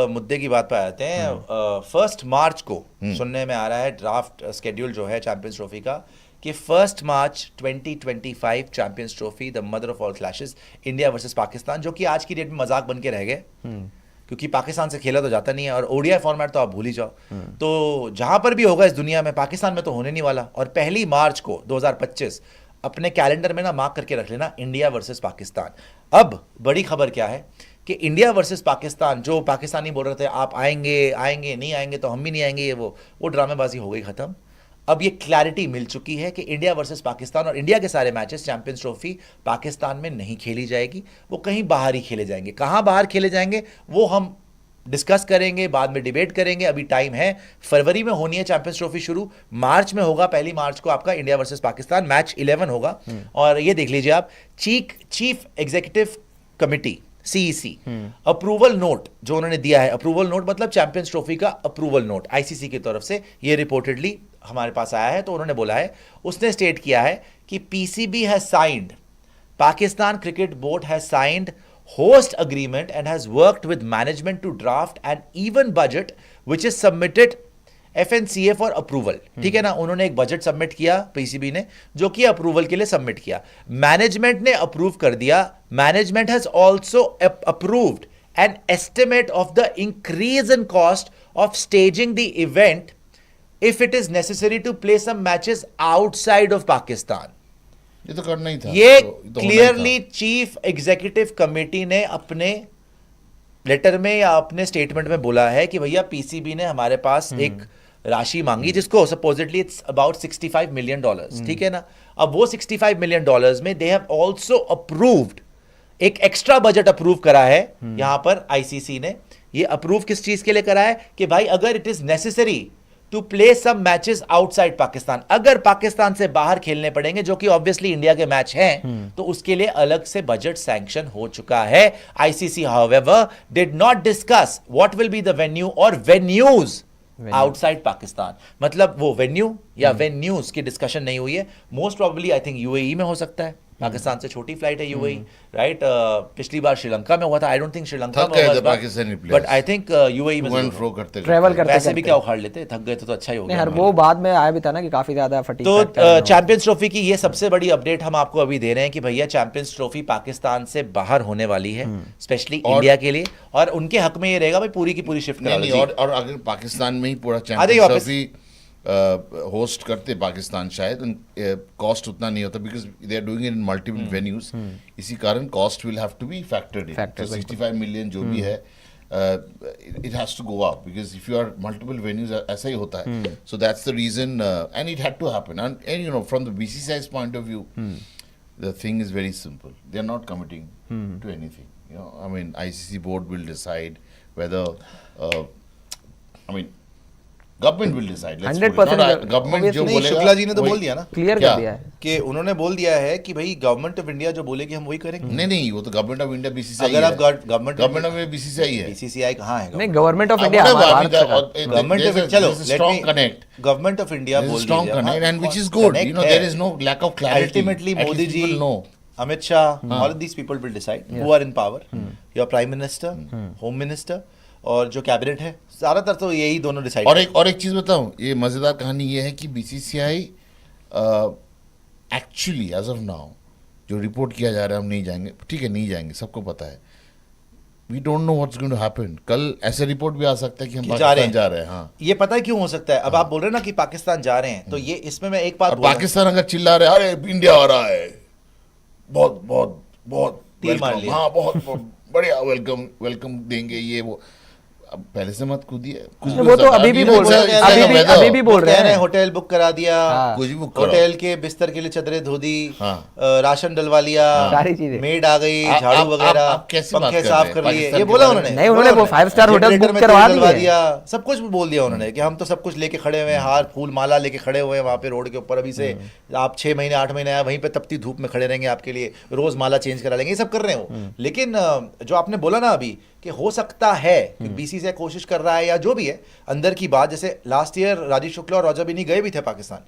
मुद्दे की बात पे आते हैं। 1 मार्च को सुनने में आ रहा है ड्राफ्ट स्केड्यूल जो है चैंपियंस ट्रॉफी का कि 1 मार्च 2025 champions trophy the mother of all clashes India versus Pakistan, जो कि आज की डेट में मजाक बन के रह गए क्योंकि पाकिस्तान से खेला तो जाता नहीं है और ओडीआई फॉर्मेट तो आप भूल ही जाओ। तो जहां पर भी होगा इस दुनिया में, पाकिस्तान में तो होने नहीं वाला। और 1 मार्च को 2025 अपने कैलेंडर में ना मार्क करके रख लेना, इंडिया वर्सेस पाकिस्तान। अब बड़ी खबर क्या है कि इंडिया वर्सेस पाकिस्तान, जो पाकिस्तानी बोल रहे थे आप आएंगे आएंगे नहीं आएंगे तो हम भी नहीं आएंगे, ये वो ड्रामेबाजी हो गई खत्म। अब ये क्लैरिटी मिल चुकी है कि इंडिया वर्सेस पाकिस्तान और इंडिया के सारे मैचेस चैंपियंस ट्रॉफी पाकिस्तान में नहीं खेली जाएगी, वो कहीं बाहर ही खेले जाएंगे। कहां बाहर खेले जाएंगे वो हम डिस्कस करेंगे, बाद में डिबेट करेंगे, अभी टाइम है। फरवरी में होनी है चैंपियंस ट्रॉफी शुरू, मार्च में होगा 1 मार्च को आपका इंडिया वर्सेस पाकिस्तान मैच 11 होगा। और ये देख लीजिए आप, chief executive committee CEC approval note जो उन्होंने दिया है, अप्रूवल नोट मतलब चैंपियंस ट्रॉफी का अप्रूवल नोट ICC की तरफ से, ये रिपोर्टेडली हमारे पास आया है। तो उन्होंने बोला है, उसने स्टेट किया है कि PCB has signed, Pakistan cricket board has signed host agreement and has worked with management to draft an even budget which is submitted FNCA for approval। ठीक है ना, उन्होंने एक बजट सबमिट किया PCB ने, जो कि अप्रूवल के लिए सबमिट किया। मैनेजमेंट ने अप्रूव कर दिया। Management has also approved an estimate of the increase in cost of staging the event if it is necessary to play some matches outside of Pakistan. ये तो करना ही था, ये क्लियरली चीफ एग्जीक्यूटिव कमेटी ने अपने लेटर में या अपने स्टेटमेंट में बोला है कि भैया PCB ने हमारे पास एक राशि मांगी जिसको सपोजिटली इट्स अबाउट $65 मिलियन, ठीक है ना। अब वो $65 मिलियन में दे हैव आल्सो अप्रूव्ड एक एक्स्ट्रा बजट अप्रूव करा है यहां पर ICC ने। ये अप्रूव किस चीज के लिए करा है कि भाई अगर it is necessary to play some matches outside Pakistan, अगर पाकिस्तान से बाहर खेलने पड़ेंगे जो कि ऑब्वियसली इंडिया के मैच हैं, तो उसके लिए अलग से बजट सैंक्शन हो चुका है। ICC however did not discuss what will be the venue और वेन्यूज आउटसाइड पाकिस्तान, मतलब वो वेन्यू या वेन्यूज की डिस्कशन नहीं हुई है। Most probably I think UAE में हो सकता है, पाकिस्तान से छोटी फ्लाइट है UAE, राइट। पिछली बार श्रीलंका में हुआ था, आई डोंट थिंक श्रीलंका में हुआ, बट आई थिंक UAE में ट्रैवल करते वैसे भी क्या उखाड़ लेते, थक गए थे तो अच्छा ही हो गया। वो बाद में आया भी था ना कि काफी ज्यादा फटीग। तो चैंपियंस ट्रॉफी की ये सबसे बड़ी अपडेट हम आपको अभी दे रहे हैं कि भैया चैंपियंस ट्रॉफी पाकिस्तान से बाहर होने वाली है, स्पेशली इंडिया के लिए, और उनके हक में ये रहेगा भाई पूरी की पूरी शिफ्ट करा लो। और अगर पाकिस्तान में ही पूरा चैंपियंस ट्रॉफी होस्ट करते पाकिस्तान, शायद कॉस्ट उतना नहीं होता, because they are doing it in multiple venues. इसी कारण cost will have to be factored in. तो 65 मिलियन जो भी है, it has to go up because if you are multiple venues, ऐसा ही होता है। So that's the reason and it had to happen. And you know from the BCCI's point of view, the thing is very simple. They are not committing to anything. You know, I mean, ICC board will decide whether, I mean, government will decide. 100% government जो बोलेगा, शुक्ला जी ने तो बोल दिया ना, clear कर दिया है कि उन्होंने बोल दिया है कि भाई गवर्नमेंट ऑफ इंडिया जो बोलेगी हम वही करेंगे। नहीं, वो तो गवर्नमेंट ऑफ इंडिया BCCI अगर आप गवर्नमेंट ऑफ BCCI है, BCCI कहां है? नहीं, government of India, government of, चलो strong connect, government of India बोल strong connect, and which is good. You know, there is no lack of clarity. Ultimately Modi ji, Amit Shah, all of these people will decide who are in power, your prime minister, home minister और जो cabinet है, ज्यादातर तो यही दोनों decide. और एक चीज बताऊं, ये मजेदार कहानी ये है कि BCCI actually as of now जो रिपोर्ट किया जा रहा है, हम नहीं जाएंगे, ठीक है नहीं जाएंगे, सबको पता है। We don't know what's going to happen. कल ऐसे रिपोर्ट भी आ सकता है कि हम पाकिस्तान जा रहे हैं। हाँ, ये पता है क्यों हो सकता है? अब आप बोल रहे हैं ना कि पाकिस्तान जा रहे हैं, तो ये इसमें मैं एक बात, पाकिस्तान अगर चिल्ला रहे अरे इंडिया आ रहा है, बहुत बहुत बहुत वेलकम, हाँ बहुत बढ़िया वेलकम देंगे, ये वो, अब पहले से मत कूदिए। वो तो अभी भी बोल रहे हैं, होटल बुक करा दिया, कुछ भी बुक, होटल के बिस्तर के लिए चदरें धो दी, राशन डलवा लिया, सारी चीजें, मेड आ गई, झाड़ू वगैरह, पंखे साफ कर लिए, ये बोला उन्होंने? नहीं, उन्होंने वो 5 स्टार होटल बुक करवा दिया, सब कुछ बोल दिया उन्होंने कि हम तो सब कुछ लेके खड़े हुए हैं, हार फूल माला लेके खड़े हुए हैं वहां पे रोड के ऊपर। अभी से आप 6 महीने 8 महीने आया, वहीं पे तपती धूप में खड़े रहेंगे, आपके लिए रोज माला चेंज करा लेंगे, ये सब कर रहे हो। लेकिन जो आपने बोला ना अभी कि हो सकता है कि BCCI कोशिश कर रहा है या जो भी है अंदर की बात, जैसे लास्ट ईयर राजीव शुक्ला और रॉजर बिन्नी गए भी थे पाकिस्तान,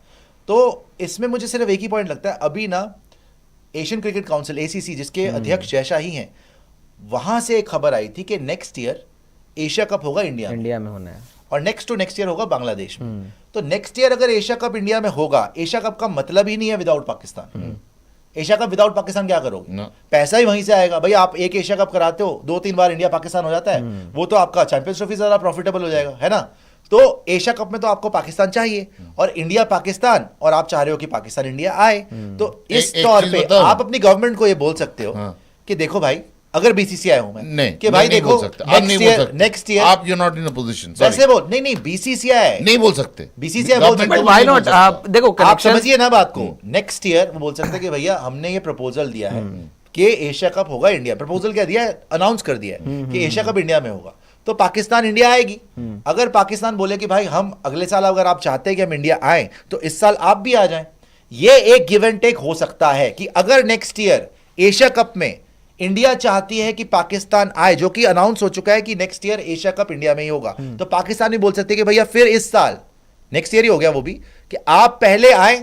तो इसमें मुझे सिर्फ एक ही पॉइंट लगता है, अभी ना एशियन क्रिकेट काउंसिल ACC जिसके अध्यक्ष जयशाही हैं, वहां से एक खबर आई थी कि नेक्स्ट ईयर एशिया कप होगा इंडिया में होना है और नेक्स्ट टू नेक्स्ट ईयर होगा बांग्लादेश में। तो नेक्स्ट ईयर अगर एशिया कप इंडिया में होगा, एशिया कप का मतलब ही नहीं है without Pakistan. Asia cup without Pakistan क्या करोगे? पैसा ही वहीं से आएगा भाई। आप एक एशिया कप कराते हो, 2-3 बार इंडिया पाकिस्तान हो जाता है, वो तो आपका चैंपियंस ट्रॉफी ज्यादा प्रॉफिटेबल हो जाएगा, है ना। तो एशिया कप में तो आपको पाकिस्तान चाहिए और इंडिया पाकिस्तान, और आप चाह रहे हो कि पाकिस्तान इंडिया आए। तो इस तौर पे आप अपनी गवर्नमेंट को ये बोल सकते हो कि देखो भाई, अगर बीसीसीआई हूं मैं, नहीं कि भाई देखो नेक्स्ट ईयर आप you are not in a position, वैसे बोल, नहीं बीसीसीआई नहीं बोल सकते, बीसीसीआई बोल सकते, व्हाई नॉट। आप देखो, आप समझिए ना बात को। नेक्स्ट ईयर वो बोल सकते हैं कि भैया हमने ये प्रपोजल दिया है कि एशिया कप होगा इंडिया। प्रपोजल क्या दिया है? अनाउंस कर दिया है कि एशिया कप इंडिया में होगा। तो पाकिस्तान इंडिया आएगी। अगर पाकिस्तान बोले कि भाई हम अगले साल अगर आप चाहते हैं कि हम इंडिया आए तो इस साल आप भी आ जाएं, ये एक गिव एंड टेक हो सकता है कि अगर नेक्स्ट ईयर एशिया कप में इंडिया चाहती है कि पाकिस्तान आए, जो कि अनाउंस हो चुका है कि next year Asia cup India में ही होगा, तो पाकिस्तान भी बोल सकते हैं कि भैया फिर इस साल, नेक्स्ट ईयर ही हो गया वो भी, कि आप पहले आए,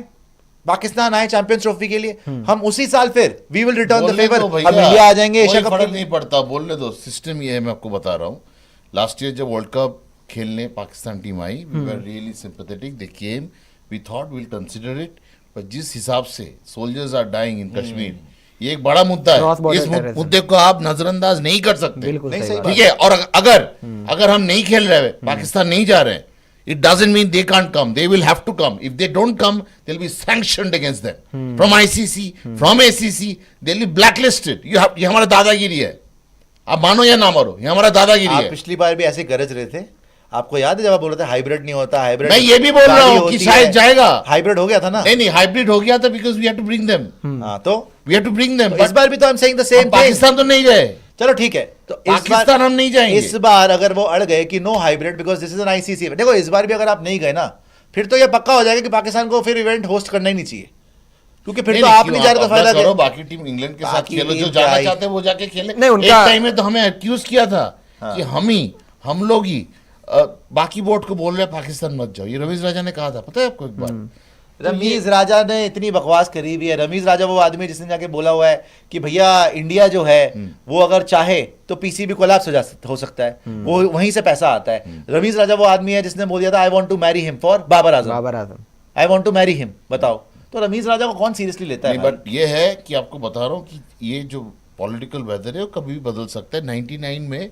पाकिस्तान आए चैंपियंस ट्रॉफी के लिए, हम उसी साल फिर we will return the favour, हम इंडिया आ जाएंगे एशिया कप। फर्क नहीं पड़ता, बोलने दो। सिस्टम ये है, मैं आपको बता रहा हूँ। लास्ट ईयर जब वर्ल्ड कप खेलने पाकिस्तान टीम आई, we were really sympathetic, they came, we thought we will consider it, पर जिस हिसाब से soldiers are dying in Kashmir, ये एक बड़ा मुद्दा है। इस मुद्दे को आप नजरअंदाज नहीं कर सकते, ठीक है। और अगर हम नहीं खेल रहे, पाकिस्तान नहीं जा रहे, it doesn't mean they can't come, they will have to come. If they don't come, they'll be sanctioned against them from ICC, from ACC, they'll be blacklisted. ये हमारा दादागिरी है, आप मानो या ना मानो, ये हमारा दादागिरी है। पिछली बार भी ऐसे गरज रहे थे, आपको याद है जब आप बोल रहे थे हाइब्रिड नहीं होता, हाइब्रिड। मैं ये भी बोल रहा हूँ कि शायद जाएगा। हाइब्रिड हो गया था ना? नहीं, हाइब्रिड हो गया था because we have to bring them. हाँ, तो we have to bring them. इस बार भी तो I'm saying the same thing. Pakistan तो नहीं गए, चलो ठीक है, तो पाकिस्तान हम नहीं जाएंगे। इस बार अगर वो अड़ गए कि no hybrid because this is an ICC, देखो इस बार भी अगर आप नहीं गए ना, फिर तो ये पक्का हो जाएगा कि पाकिस्तान को फिर इवेंट होस्ट करना ही नहीं चाहिए, क्योंकि फिर तो आप नहीं जा रहे तो फायदा क्या? बाकी टीम इंग्लैंड के साथ खेलो, जो जाना चाहते हैं वो जाके खेले। एक टाइम में तो हमें एक्यूज किया था कि हम लोग ही बाकी बोर्ड को बोल रहे पाकिस्तान मत जाओ। ये रमीज राजा ने कहा था, पता है आपको? एक बार रमीज राजा ने इतनी बकवास करी हुई है। रमीज राजा वो आदमी जिसने जाके बोला हुआ है कि भैया इंडिया जो है वो अगर चाहे तो पीसीबी कोलैप्स हो सकता है, वो वहीं से पैसा आता है। रमीज राजा वो आदमी है जिसने बोल दिया था I want to marry him for Babar Azam, I want to marry him. बताओ, तो रमीज राजा को कौन सीरियसली लेता है? बट ये है कि आपको बता रहा हूँ कि ये जो पॉलिटिकल वेदर है वो कभी भी बदल सकता है। 99 में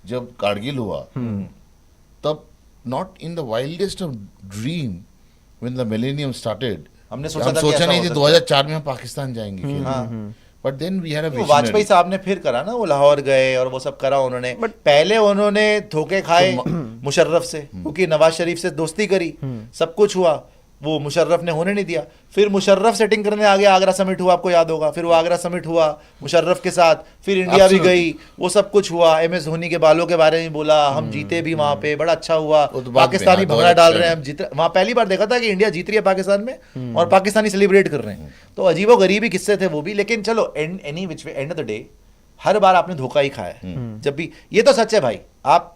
जब कारगिल हुआ, तब not in the wildest of dream when the millennium started, हमने सोचा नहीं थी 2004 में हम पाकिस्तान जाएंगे। But then we had a vision. Vajpayee sahab ने फिर करा ना, वो लाहौर गए और वो सब करा उन्होंने। पहले उन्होंने धोखे खाए मुशर्रफ से, क्योंकि नवाज शरीफ से दोस्ती करी, सब कुछ हुआ, वो मुशर्रफ ने होने नहीं दिया। फिर मुशर्रफ सेटिंग करने आ गया, आगरा समिट हुआ, आपको याद होगा। फिर वो आगरा समिट हुआ मुशर्रफ के साथ, फिर इंडिया भी गई, वो सब कुछ हुआ। MS धोनी के बालों के बारे में बोला, हम जीते भी वहां पे, बड़ा अच्छा हुआ। पाकिस्तानी भंगड़ा डाल रहे हैं, हम जीत, वहां पहली बार देखा था कि इंडिया जीत रही है पाकिस्तान में और पाकिस्तानी सेलिब्रेट कर रहे हैं। तो अजीबो गरीबी किस्से थे वो भी। लेकिन चलो any which way, end of the day हर बार आपने धोखा ही खाया है। जब भी, ये तो सच है भाई,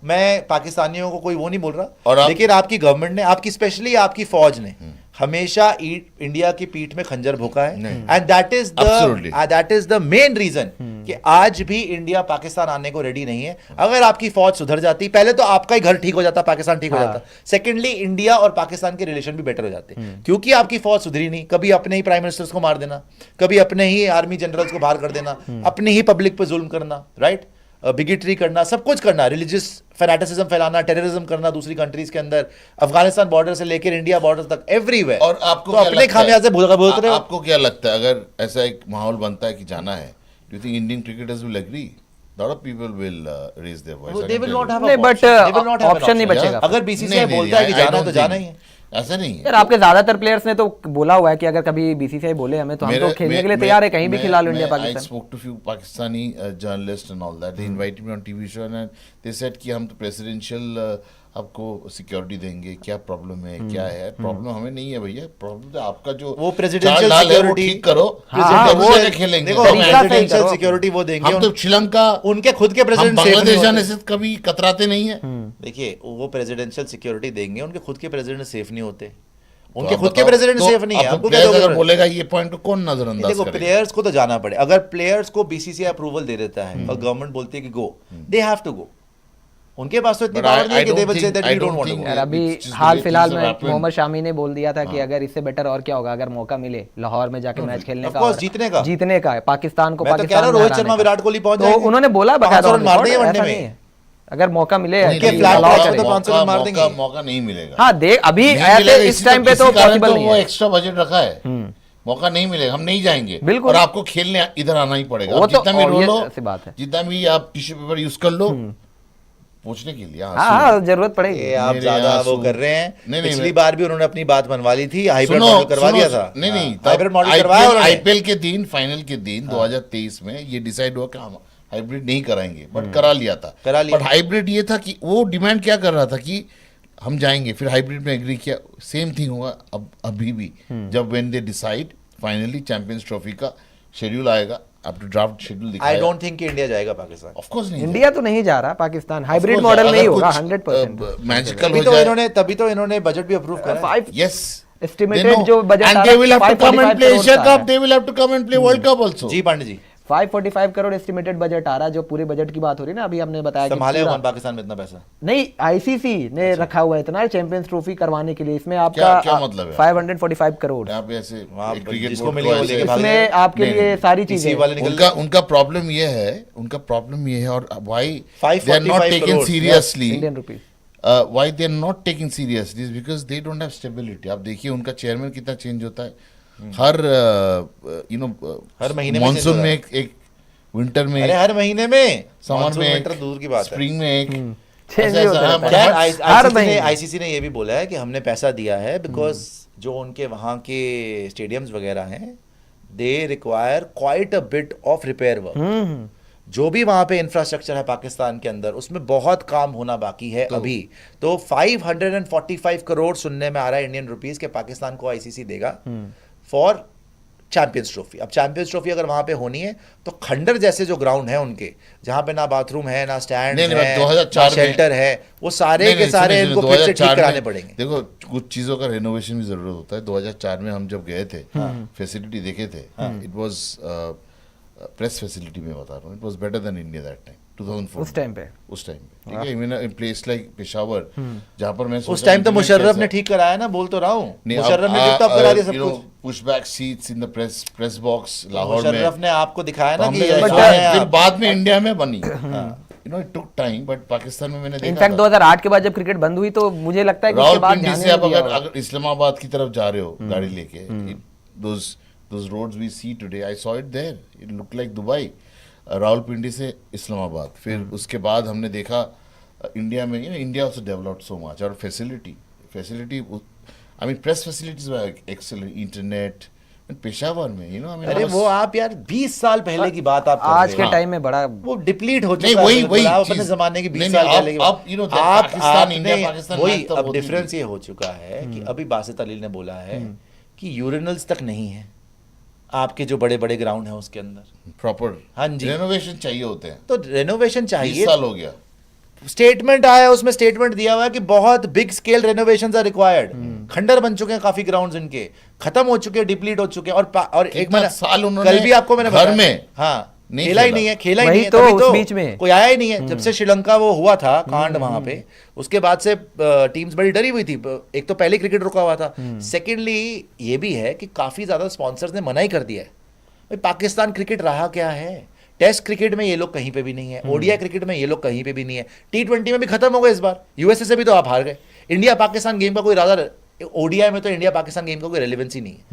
मैं पाकिस्तानियों को कोई वो नहीं बोल रहा, लेकिन आपकी गवर्नमेंट ने, आपकी स्पेशली आपकी फौज ने हमेशा इंडिया की पीठ में खंजर भोंका है। And that is the main reason कि आज भी इंडिया पाकिस्तान आने को रेडी नहीं है। अगर आपकी फौज सुधर जाती, पहले तो आपका ही घर ठीक हो जाता, पाकिस्तान ठीक हो जाता, सेकेंडली इंडिया और पाकिस्तान के रिलेशन भी बेटर हो जाते। क्योंकि आपकी फौज सुधरी नहीं, कभी अपने ही प्राइम मिनिस्टर्स को मार देना, कभी अपने ही आर्मी जनरल्स को बाहर कर देना, अपने ही पब्लिक पे जुल्म करना, राइट, बिगिटरी करना, सब कुछ करना, रिलीजियस फैनेटिसिज्म फैलाना, टेररिज्म करना दूसरी कंट्रीज के अंदर, अफगानिस्तान बॉर्डर से लेकर इंडिया बॉर्डर तक, एवरीवेयर। और आपको तो अपने खामियाजे भुगत रहे हो। आपको क्या लगता है अगर ऐसा एक माहौल बनता है कि जाना है, do you think Indian cricketers will agree? lot of people will raise their voice. They will not have a but option नहीं बचेगा। अगर बीसीसीआई बोलता है कि जाना है तो जाना ही है। ऐसा नहीं है यार, आपके ज्यादातर प्लेयर्स ने तो बोला हुआ है कि अगर कभी बीसीसीआई बोले हमें तो हम तो खेलने के लिए तैयार है, कहीं भी खिला लो India Pakistan. I spoke to few Pakistani journalists and all that. They invited me on TV show and they said कि हम तो presidential आपको सिक्योरिटी देंगे, क्या प्रॉब्लम है, क्या है? प्रॉब्लम हमें नहीं है भैया, प्रॉब्लम तो आपका जो वो प्रेसिडेंशियल सिक्योरिटी ठीक करो, वो खेलेंगे। देखो प्रेसिडेंशियल सिक्योरिटी वो देंगे। हम तो श्रीलंका, उनके खुद के प्रेसिडेंट बांग्लादेश जाने से कभी कतराते नहीं है। देखिए, वो प्रेसिडेंशियल सिक्योरिटी देंगे, उनके खुद के प्रेसिडेंट सेफ नहीं होते, उनके खुद के प्रेसिडेंट सेफ नहीं है। आपको क्या बोलेगा ये पॉइंट को कौन नजरअंदाज करेगा? देखो, प्लेयर्स को तो जाना पड़े। अगर प्लेयर्स को बीसीसीआई अप्रूवल दे देता है और गवर्नमेंट बोलती है कि गो, दे हैव टू गो। उनके पास तो इतनी But पावर नहीं है कि I they don't will say think- that I we don't don't want to think- go. यार अभी It's just the hall way फिलहाल things में have happened. मोहम्मद शामी ने बोल दिया था कि अगर इससे बेटर और क्या होगा, अगर मौका मिले लाहौर में जाके मैच खेलने of का course, और जीतने का है पाकिस्तान को, मैं तो कह रहा हूँ में रोहित हराने शर्मा का। विराट कोहली पहुंच तो जाएंगे। उन्होंने बोला 500 बकायदा रन मार देंगे ऐसा वनडे नहीं में। है। अगर मौका मिले उनके कि flat allow ball पे करें। तो 500 रन मार देंगे। मौका नहीं मिलेगा। हाँ देख अभी नहीं ऐसे मिलेगा, इस टाइम पे इसी तो कारण पॉसिबल नहीं वो है। एक्स्ट्रा बजट रखा है। मौका नहीं मिलेगा, हम नहीं जाएंगे। बिल्कुल। और आपको खेलने इधर आना ही पड़ेगा। वो आप तो जितना भी रो obvious लो, सी बात है। जितना भी आप टिश्यू पेपर यूज कर लो पूछने के लिए। हाँ हाँ जरूरत पड़ेगी। ये आप मेरे ज्यादा यहाँ वो सु- कर रहे हैं। नहीं, पिछली बार भी उन्होंने अपनी बात मनवा ली थी, हाइब्रिड सुनो, मॉडल करवा सुनो, दिया था। नहीं नहीं, हाइब्रिड मॉडल करवाया उन्होंने। आईपीएल के दिन, फाइनल के दिन 2023 में ये डिसाइड हुआ कि हम हाइब्रिड नहीं कराएंगे, बट करा लिया था। करा लिया। बट हाइब्रिड ये था कि वो डिमांड क्या कर रहा था कि हम जाएंगे, फिर हाइब्रिड में एग्री किया। सेम थिंग होगा अब अभी भी, जब when they decide finally champions trophy का शेड्यूल आएगा, अब तो ड्राफ्ट शेड्यूल आई दिखाया। डोंट थिंक कि इंडिया जाएगा पाकिस्तान। ऑफ कोर्स नहीं, इंडिया तो नहीं जा रहा, पाकिस्तान हाइब्रिड course, मॉडल में ही अगर होगा कुछ, 100%। मैजिकल तभी हो तो जाए। इन्होंने बजट भी अप्रूव करा है। 5 Yes. Estimated They know. जो budget And आ they रहा है, will have to come 545 and play crore Asia का Cup. है। They will have to come and play World Cup also. Ji Pandey ji, 545 crore estimated budget आ रहा है, जो पूरे बजट की बात हो रही है ना, अभी हमने बताया कि संभालेगा पूरा- कौन पाकिस्तान में इतना पैसा? नहीं आईसीसी ने रखा हुआ है इतना चैंपियंस ट्रॉफी करवाने के लिए। इसमें आपका क्या मतलब है? 545 करोड़ यहाँ पे ऐसे वहाँ एक क्रिकेट जिसको बोर्ड मिली को वो ऐसे- लेके भाग इसमें जाएगा। आपके नहीं, लिए नहीं, सारी इसी चीजें वाले निकल उनका प्रॉब्लम ये है, और why they are 545 not taken crores, seriously, Indian rupees. Why they are not taking seriously because they don't have stability. आप देखिए उनका चेयरमैन कितना चेंज होता है हर हर महीने में मानसून change में होता एक विंटर में, अरे हर महीने में, समर मानसून में, विंटर दूर की बात है। स्प्रिंग में एक चेंज ऐसा- होता ऐसा- रहता है। खैर हर आईसीसी महीने। आईसीसी ने ये भी बोला है कि हमने पैसा दिया है बिकॉज जो उनके वहाँ के स्टेडियम्स वगैरह हैं, they require quite a bit of repair work. जो भी वहाँ पे इंफ्रास्ट्रक्चर है पाकिस्तान के अंदर, उसमें बहुत काम होना बाकी है अभी। तो 545 करोड़ सुनने में आ रहा है इंडियन रुपीस के पाकिस्तान को आईसीसी देगा फॉर चैंपियंस ट्रॉफी। अब चैंपियंस ट्रॉफी अगर वहां पे होनी है तो खंडर जैसे जो ग्राउंड है उनके, जहां पे ना बाथरूम है, ना स्टैंड नहीं, है, 2004 ना शेल्टर है, वो सारे नहीं, के नहीं, सारे सुनिए, इनको सुनिए, फिर से ठीक 2004 कराने में- पड़ेंगे। देखो कुछ चीजों का रेनोवेशन भी जरूरत होता है। 2004 में हम जब गए थे, फैसिलिटी देखे थे, इट वाज प्रेस फैसिलिटी में बता रहा हूँ, it was better than India that time 2004 उस टाइम पे ठीक है। Even in place like Peshawar, जहाँ पर मैं उस टाइम तो मुशर्रफ ने ठीक कराया ना, बोल तो रहा हूँ। मुशर्रफ ने टिप टॉप करा दिया सब कुछ। Push back seats in the press box Lahore में। मुशर्रफ ने आपको दिखाया तो ना हमने कि देखा, ऐसा है फिर आप। बाद में इंडिया में बनी। It took time, but Pakistan में मैंने देखा इनफैक्ट 2008 के बाद जब क्रिकेट बंद हुई तो मुझे लगता है कि उसके बाद रावलपिंडी ध्यान से ही आप नहीं दिया अगर होगा। अगर इस्लामाबाद की तरफ जा रहे हो गाड़ी लेके, those roads we see today, I saw it there, it looked like Dubai। Rawalpindi से इस्लामाबाद, फिर उसके बाद हमने देखा इंडिया में, India also developed so much, और facility I mean press facilities were excellent, internet, Peshawar में I mean, अरे वो आप यार 20 साल पहले की बात आप कर रहे आज हो। के टाइम में बड़ा वो डिप्लीट हो नहीं, चुका है। वही आप अपने चीज। जमाने की 20 नहीं, साल नहीं, पहले की अब, बात। you know, that Pakistan, India, Pakistan वही मैच तो अब होती डिफरेंस थी। ये हो चुका है कि अभी बासित अली ने बोला है कि यूरिनल्स तक नहीं है आपके जो बड़े बड़े ग्राउंड है उसके अंदर। प्रॉपर हाँ जी। रेनोवेशन चाहिए होते हैं। तो रेनोवेशन 20 चाहिए। साल हो गया। स्टेटमेंट आया, उसमें स्टेटमेंट दिया हुआ है कि बहुत big scale renovations are required. खंडर बन चुके हैं काफी ग्राउंड्स, इनके खत्म हो चुके हैं, डिप्लीट हो चुके हैं। और एक कितना महीना साल उन्होंने कल भी आपको मैंने घर बताया। में हाँ नहीं खेला ही खेला। नहीं है, खेला ही वही नहीं है। तो, तभी उस तो बीच में। कोई आया ही नहीं है। जब से श्रीलंका वो हुआ था कांड वहां पे, उसके बाद से टीम्स बड़ी डरी हुई थी। एक तो पहले क्रिकेट रुका हुआ था, सेकेंडली ये भी है कि काफी ज्यादा स्पॉन्सर्स ने मना ही कर दिया है। भाई पाकिस्तान क्रिकेट रहा क्या है? टेस्ट क्रिकेट में ये लोग कहीं पे भी नहीं है, ओडीआई क्रिकेट में ये लोग कहीं पे भी नहीं है, T20 में भी खत्म हो गए इस बार। यूएसए से भी तो आप हार गए। इंडिया पाकिस्तान गेम का कोई राजा, ओडीआई में तो इंडिया पाकिस्तान गेम का कोई रेलेवेंस ही नहीं है।